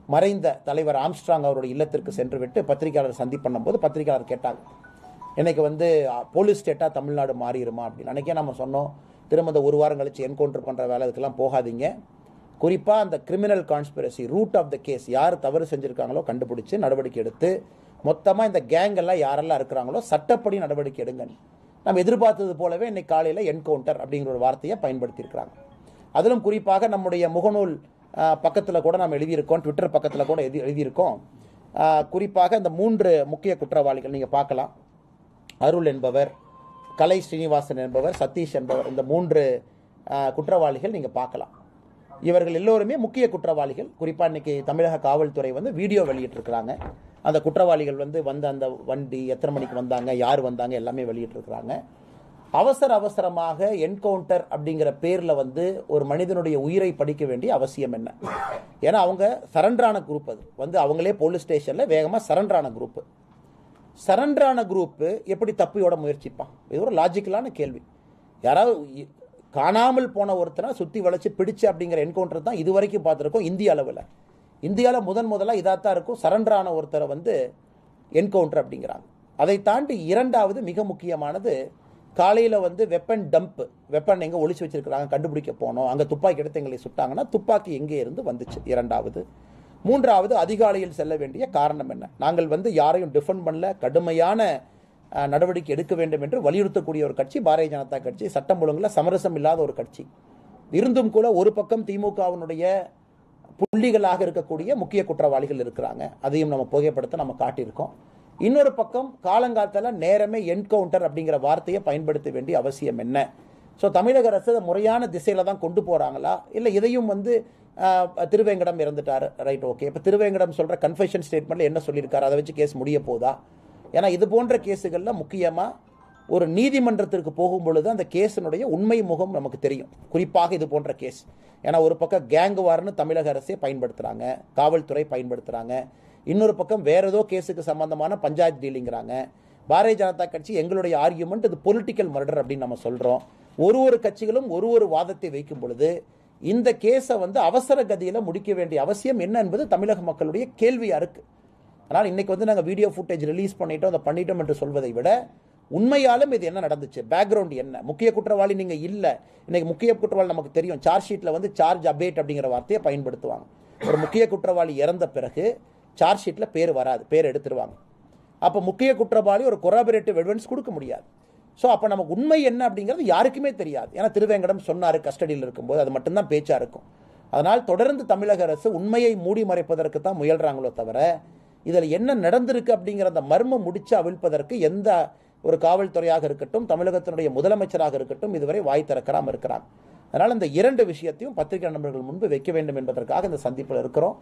மறைந்த தலைவர் ஆம்ஸ்ட்ராங் அவருடைய இல்லத்திற்கு சென்று விட்டு பத்திரிகையாளர் சந்திப்பு பண்ணும்போது பத்திரிகையாளர் கேட்டாங்க, இன்னைக்கு வந்து போலீஸ் ஸ்டேட்டாக தமிழ்நாடு மாறிடுமா அப்படின்னு. அன்றைக்கே நம்ம சொன்னோம், திரும்ப ஒரு வாரம் கழிச்சு என்கவுண்டர் பண்ணுற வேலை இதுக்கெல்லாம் போகாதீங்க. குறிப்பாக அந்த criminal conspiracy root of the case, யார் தவறு செஞ்சுருக்காங்களோ கண்டுபிடிச்சி நடவடிக்கை எடுத்து மொத்தமாக இந்த கேங் எல்லாம் யாரெல்லாம் இருக்கிறாங்களோ சட்டப்படி நடவடிக்கை எடுங்க. நம்ம எதிர்பார்த்தது போலவே இன்னைக்கு காலையில் என்கவுண்டர் அப்படிங்கிற ஒரு வார்த்தையை பயன்படுத்தியிருக்கிறாங்க. அதிலும் குறிப்பாக நம்முடைய முகநூல் பக்கத்தில் கூட நம்ம எழுதியிருக்கோம், ட்விட்டர் பக்கத்தில் கூட எழுதியிருக்கோம். குறிப்பாக இந்த 3 முக்கிய குற்றவாளிகள் நீங்கள் பார்க்கலாம். அருள் என்பவர், கலை ஸ்ரீனிவாசன் என்பவர், சதீஷ் என்பவர், இந்த 3 குற்றவாளிகள் நீங்கள் பார்க்கலாம். இவர்கள் எல்லோருமே முக்கிய குற்றவாளிகள். குறிப்பாக இன்னைக்கு தமிழக காவல்துறை வந்து வீடியோ வெளியிட்டிருக்கிறாங்க. அந்த குற்றவாளிகள் வந்து வந்த அந்த வண்டி எத்தனை மணிக்கு வந்தாங்க, யார் வந்தாங்க, எல்லாமே வெளியிட்டிருக்கிறாங்க. அவசரமாக என்கவுண்டர் அப்படிங்கிற பேரில் வந்து ஒரு மனிதனுடைய உயிரை படிக்க வேண்டிய அவசியம் என்ன? ஏன்னா அவங்க சரண்டரான குரூப், அது வந்து அவங்களே போலீஸ் ஸ்டேஷனில் வேகமாக சரண்டரான குரூப்பு. சரண்டரான குரூப்பு எப்படி தப்பியோட முயற்சிப்பான்? இது ஒரு லாஜிக்கலான கேள்வி. யாராவது காணாமல் போன ஒருத்தனை சுற்றி வளைச்சு பிடிச்சு அப்படிங்கிற என்கவுண்டர் தான் இது வரைக்கும் பார்த்துருக்கோம் இந்திய அளவில். இந்தியாவில் முதலாக இதாகத்தான் இருக்கும், சரண்டரான ஒருத்தரை வந்து என்கவுண்டர் அப்படிங்கிறாங்க. அதை தாண்டி இரண்டாவது மிக முக்கியமானது, காலையில் வந்து வெப்பன் டம்ப், வெப்பன் எங்கே ஒளிச்சு வச்சிருக்கிறாங்க கண்டுபிடிக்க போனோம், அங்கே துப்பாக்கி எடுத்து எங்களை சுட்டாங்கன்னா துப்பாக்கி எங்கே இருந்து வந்துச்சு? இரண்டாவது. மூன்றாவது, அதிகாலையில் செல்ல வேண்டிய காரணம் என்ன? நாங்கள் வந்து யாரையும் டிஃபெண்ட் பண்ணல, கடுமையான நடவடிக்கை எடுக்க வேண்டும் என்று வலியுறுத்தக்கூடிய ஒரு கட்சி பாரதிய ஜனதா கட்சி. சட்டம் ஒழுங்கில் சமரசம் இல்லாத ஒரு கட்சி. இருந்தும் கூட ஒரு பக்கம் திமுகவினுடைய புள்ளிகளாக இருக்கக்கூடிய முக்கிய குற்றவாளிகள் இருக்கிறாங்க, அதையும் நம்ம புகைப்படத்தை நம்ம காட்டியிருக்கோம். இன்னொரு பக்கம் காலங்காலத்தில் நேரமே என்கவுண்டர் அப்படிங்கிற வார்த்தையை பயன்படுத்த வேண்டிய அவசியம் என்ன? ஸோ தமிழக அரசு முறையான திசையில் தான் கொண்டு போகிறாங்களா, இல்லை இதையும் வந்து திருவேங்கடம் இறந்துட்டார், ரைட், ஓகே, இப்போ திருவேங்கடம் சொல்கிற கன்ஃபெஷன் ஸ்டேட்மெண்ட்டில் என்ன சொல்லியிருக்காரு, அதை வச்சு கேஸ் முடிய போதா? ஏன்னா இது போன்ற கேஸுகளில் முக்கியமாக ஒரு நீதிமன்றத்திற்கு போகும் பொழுது அந்த கேஸினுடைய உண்மை முகம் நமக்கு தெரியும். குறிப்பாக இது போன்ற கேஸ், ஏன்னா ஒரு பக்கம் கேங் வார்னு தமிழக அரசே பயன்படுத்துகிறாங்க, காவல்துறை பயன்படுத்துகிறாங்க. இன்னொரு பக்கம் வேற ஏதோ கேஸுக்கு சம்பந்தமான பஞ்சாயத்து டீலிங்கிறாங்க. பாரதிய ஜனதா கட்சி எங்களுடைய ஆர்கியூமெண்ட் இது பொலிட்டிக்கல் மர்டர் அப்படின்னு நம்ம சொல்கிறோம். ஒரு கட்சிகளும் ஒரு வாதத்தை வைக்கும் பொழுது இந்த கேஸை வந்து அவசர கதியில் முடிக்க வேண்டிய அவசியம் என்ன என்பது தமிழக மக்களுடைய கேள்வியாக இருக்குது. ஆனால் இன்னைக்கு வந்து நாங்கள் வீடியோ ஃபுட்டேஜ் ரிலீஸ் பண்ணிட்டோம், அதை பண்ணிட்டோம் என்று சொல்வதை விட உண்மையாலும் இது என்ன நடந்துச்சு, பேக்ரவுண்ட் என்ன? முக்கிய குற்றவாளி நீங்கள் இல்லை, இன்னைக்கு முக்கிய குற்றவாளி நமக்கு தெரியும், சார்ஜ் ஷீட்டில் வந்து சார்ஜ் அபேட் அப்படிங்கிற வார்த்தையை பயன்படுத்துவாங்க. ஒரு முக்கிய குற்றவாளி இறந்த பிறகு சார்ஜ் ஷீட்டில் பேர் வராது, பேர் எடுத்துருவாங்க. அப்போ முக்கிய குற்றவாளி ஒரு கொராபரேட்டிவ் எவிடன்ஸ் கொடுக்க முடியாது. ஸோ அப்போ நமக்கு உண்மை என்ன அப்படிங்கிறது யாருக்குமே தெரியாது. ஏன்னா திருவேங்கடம் சொன்னார் கஸ்டடியில் இருக்கும்போது, அது மட்டும்தான் பேச்சாக இருக்கும். அதனால் தொடர்ந்து தமிழக அரசு உண்மையை மூடி மறைப்பதற்கு தான் முயல்றாங்களோ தவிர இதில் என்ன நடந்திருக்கு அப்படிங்கிற அந்த மர்மம் முடிச்சு அவிழ்ப்பதற்கு எந்த ஒரு காவல்துறையாக இருக்கட்டும், தமிழகத்தினுடைய முதலமைச்சராக இருக்கட்டும் இதுவரை வாய் திறக்காமல் இருக்கிறாங்க. அதனால் இந்த 2 விஷயத்தையும் பத்திரிகை நண்பர்கள் முன்பு வைக்க வேண்டும் என்பதற்காக இந்த சந்திப்பில் இருக்கிறோம்.